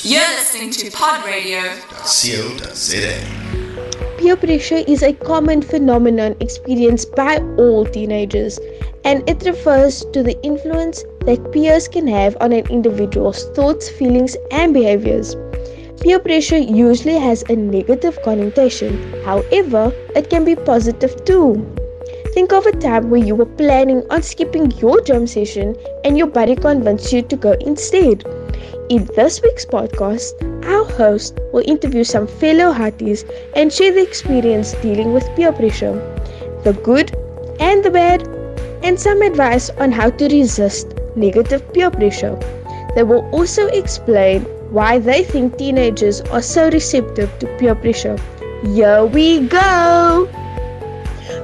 You're listening to podradio.co.za. Peer pressure is a common phenomenon experienced by all teenagers, and it refers to the influence that peers can have on an individual's thoughts, feelings, and behaviors. Peer pressure usually has a negative connotation, however, it can be positive too. Think of a time where you were planning on skipping your jump session and your buddy convinced you to go instead. In this week's podcast, our host will interview some fellow Hatties and share the experience dealing with peer pressure, the good and the bad, and some advice on how to resist negative peer pressure. They will also explain why they think teenagers are so receptive to peer pressure. Here we go!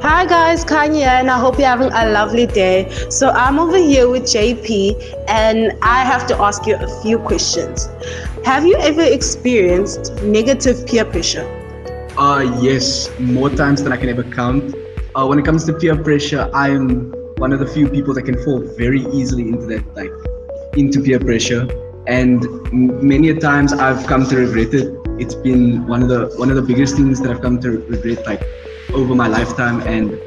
Hi guys, Kanye, and I hope you're having a lovely day. So I'm over here with JP and I have to ask you a few questions. Have you ever experienced negative peer pressure? Yes, more times than I can ever count. When it comes to peer pressure, I'm one of the few people that can fall very easily into peer pressure, and many a times I've come to regret it. It's been one of the biggest things that I've come to regret over my lifetime, and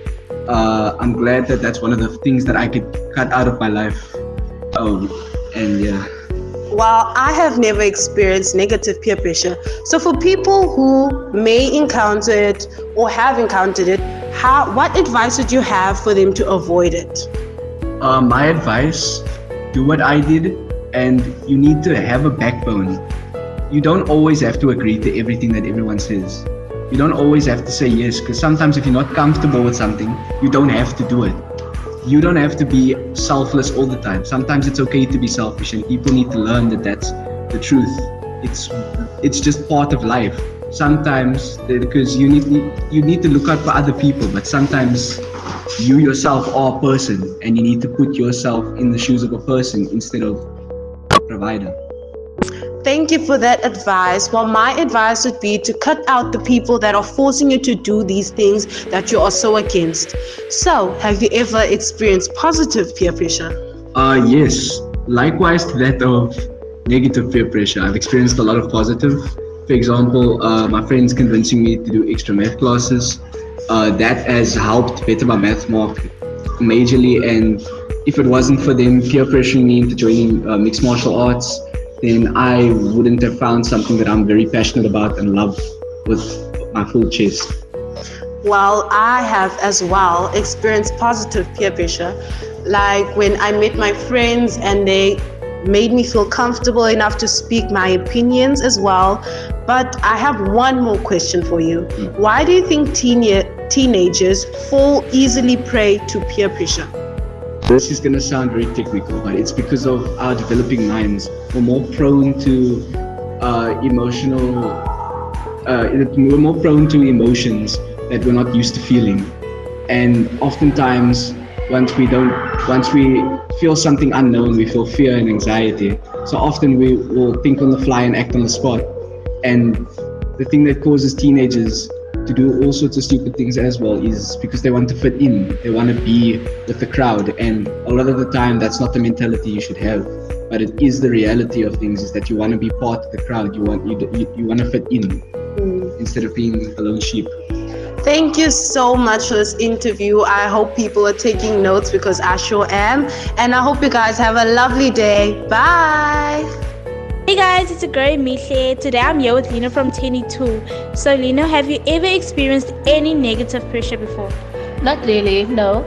I'm glad that that's one of the things that I could cut out of my life. And yeah. Well, I have never experienced negative peer pressure. So for people who may encounter it or have encountered it, what advice would you have for them to avoid it? My advice, do what I did, and you need to have a backbone. You don't always have to agree to everything that everyone says. You don't always have to say yes, because sometimes if you're not comfortable with something, you don't have to do it. You don't have to be selfless all the time. Sometimes it's okay to be selfish, and people need to learn that that's the truth. It's just part of life. Sometimes, because you need to look out for other people, but sometimes you yourself are a person, and you need to put yourself in the shoes of a person instead of a provider. Thank you for that advice. Well, my advice would be to cut out the people that are forcing you to do these things that you are so against. So, have you ever experienced positive peer pressure? Yes. Likewise to that of negative peer pressure, I've experienced a lot of positive. For example, my friends convincing me to do extra math classes. That has helped better my math mark majorly, and if it wasn't for them peer pressuring me into joining mixed martial arts, then I wouldn't have found something that I'm very passionate about and love with my full chest. Well, I have as well experienced positive peer pressure, like when I met my friends and they made me feel comfortable enough to speak my opinions as well. But I have one more question for you. Why do you think teenagers fall easily prey to peer pressure? This is going to sound very technical, but it's because of our developing minds. We're more prone to emotions that we're not used to feeling. And oftentimes, once we feel something unknown, we feel fear and anxiety. So often we will think on the fly and act on the spot. And the thing that causes teenagers to do all sorts of stupid things as well is because they want to fit in. They want to be with the crowd, and a lot of the time that's not the mentality you should have, but it is the reality of things, is that you want to be part of the crowd. You want to fit in instead of being a lone sheep. Thank you so much for this interview. I hope people are taking notes, because I sure am, and I hope you guys have a lovely day. Bye. Hey guys, it's a girl Mihle. Today I'm here with Lena from 22. So Lena, have you ever experienced any negative pressure before? Not really, no.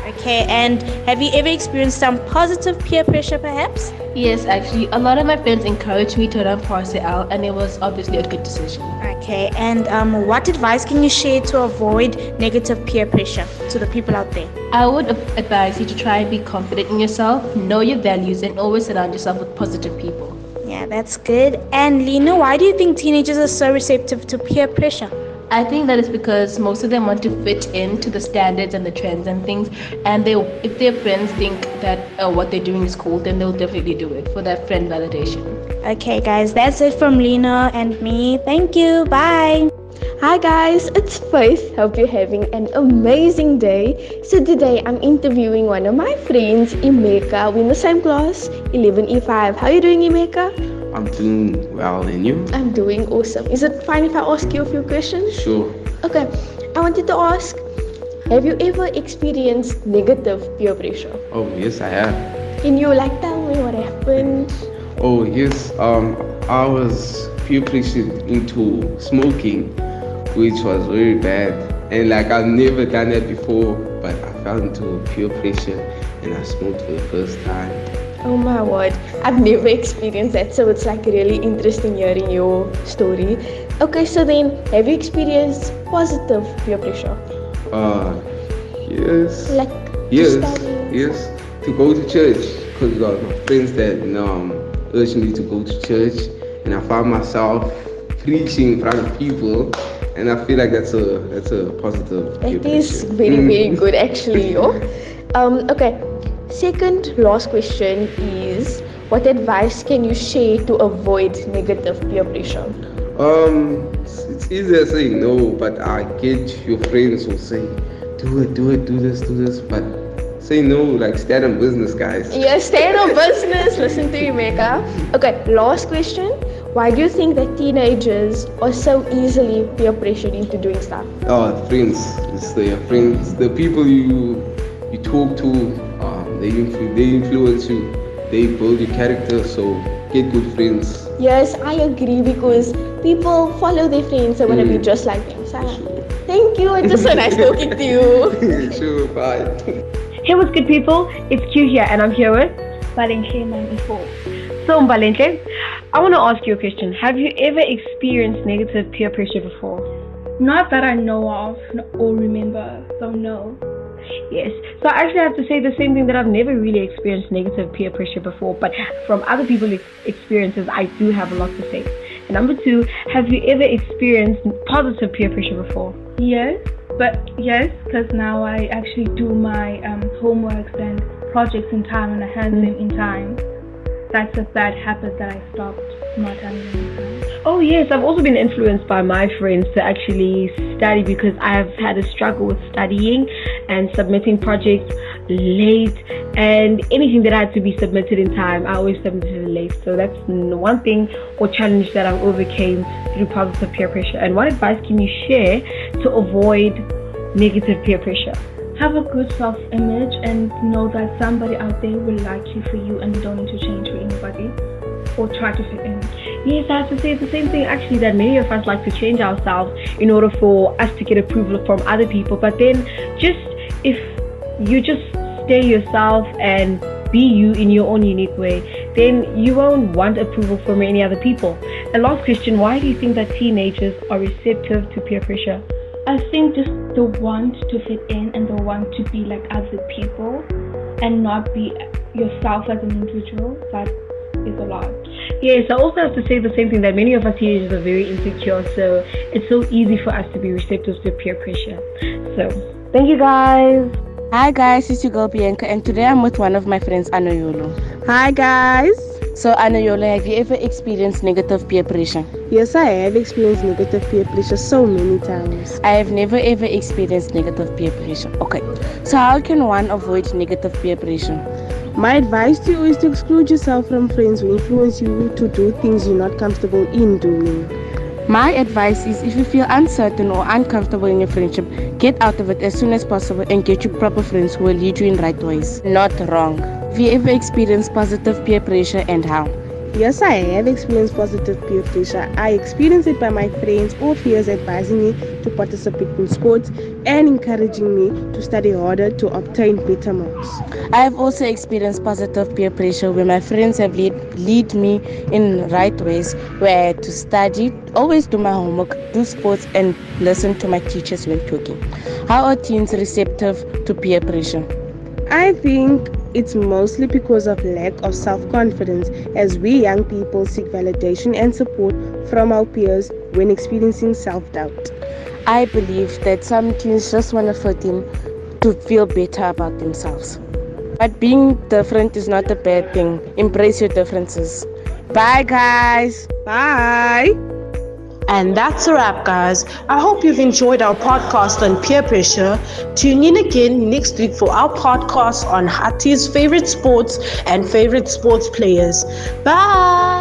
Okay, and have you ever experienced some positive peer pressure perhaps? Yes, actually, a lot of my friends encouraged me to run past out, and it was obviously a good decision. Okay, and what advice can you share to avoid negative peer pressure to the people out there? I would advise you to try and be confident in yourself, know your values, and always surround yourself with positive people. Yeah, that's good. And Lena, why do you think teenagers are so receptive to peer pressure? I think that is because most of them want to fit into the standards and the trends and things, and if their friends think that what they're doing is cool, then they'll definitely do it for that friend validation. Okay guys, that's it from Lena and me. Thank you, bye. Hi guys, it's Faith. Hope you're having an amazing day. So today I'm interviewing one of my friends, Emeka. We're in the same class, 11E5. How are you doing, Emeka? I'm I'm doing well, and you? I'm doing awesome. Is it fine if I ask you a few questions? Sure. Okay. I wanted to ask, have you ever experienced negative peer pressure? Oh, yes, I have. Can you tell me what happened? Oh, yes. I was peer pressured into smoking, which was very bad. And I've never done that before, but I fell into peer pressure and I smoked for the first time. Oh my word, I've never experienced that, so it's really interesting hearing your story. Okay, so then, have you experienced positive peer pressure? Yes. Yes, yes. To go to church, because my friends that urged me to go to church, and I found myself preaching in front of people, and I feel like that's a positive peer That is pressure. very, very good actually, yo. Okay, second last question is, what advice can you share to avoid negative peer pressure? It's easier saying no, but I get your friends will say, do this, but say no, stand on business, guys. Yes, stand on business, listen to you, Mecca. Okay, last question. Why do you think that teenagers are so easily peer pressured into doing stuff? Friends. It's their friends, the people you talk to, they influence you, they build your character, so get good friends. Yes, I agree, because people follow their friends and want to be just like them. So, thank you, it's just so nice talking to you. Sure, bye. Hey, what's good, people? It's Q here, and I'm here with Valentin 94. So, Valentin, I want to ask you a question. Have you ever experienced negative peer pressure before? Not that I know of or remember, so no. Yes. So I actually have to say the same thing, that I've never really experienced negative peer pressure before, but from other people's experiences, I do have a lot to say. And number two, have you ever experienced positive peer pressure before? Yes, because now I actually do my homeworks and projects in time and I hand them in time. That's a bad habit that I stopped not handling in time. Oh yes, I've also been influenced by my friends to actually study, because I have had a struggle with studying and submitting projects late, and anything that had to be submitted in time, I always submitted it late. So that's one thing or challenge that I've overcame through positive peer pressure. And what advice can you share to avoid negative peer pressure? Have a good self-image and know that somebody out there will like you for you, and you don't need to change for anybody or try to fit in. Yes, I have to say the same thing actually, that many of us like to change ourselves in order for us to get approval from other people. But then if you just stay yourself and be you in your own unique way, then you won't want approval from any other people. And last question, why do you think that teenagers are receptive to peer pressure? I think just the want to fit in and the want to be like other people and not be yourself as an individual, that is a lot. Yes, I also have to say the same thing, that many of us teenagers are very insecure, so it's so easy for us to be receptive to peer pressure. So, thank you guys. Hi guys, it's your girl Bianca, and today I'm with one of my friends, Anoyolo. Hi guys. So Anoyolo, have you ever experienced negative peer pressure? Yes, I have experienced negative peer pressure so many times. I have never ever experienced negative peer pressure. Okay, so how can one avoid negative peer pressure? My advice to you is to exclude yourself from friends who influence you to do things you're not comfortable in doing. My advice is, if you feel uncertain or uncomfortable in your friendship, get out of it as soon as possible and get you proper friends who will lead you in right ways, not wrong. Have you ever experienced positive peer pressure, and how? Yes, I have experienced positive peer pressure. I experienced it by my friends or peers advising me to participate in sports and encouraging me to study harder to obtain better marks. I have also experienced positive peer pressure where my friends have lead me in right ways, where I had to study, always do my homework, do sports, and listen to my teachers when talking. How are teens receptive to peer pressure? I think it's mostly because of lack of self-confidence, as we young people seek validation and support from our peers when experiencing self-doubt. I believe that some teens just want to fit in to feel better about themselves. But being different is not a bad thing. Embrace your differences. Bye guys. Bye. And that's a wrap, guys. I hope you've enjoyed our podcast on peer pressure. Tune in again next week for our podcast on Hatties' favorite sports and favorite sports players. Bye.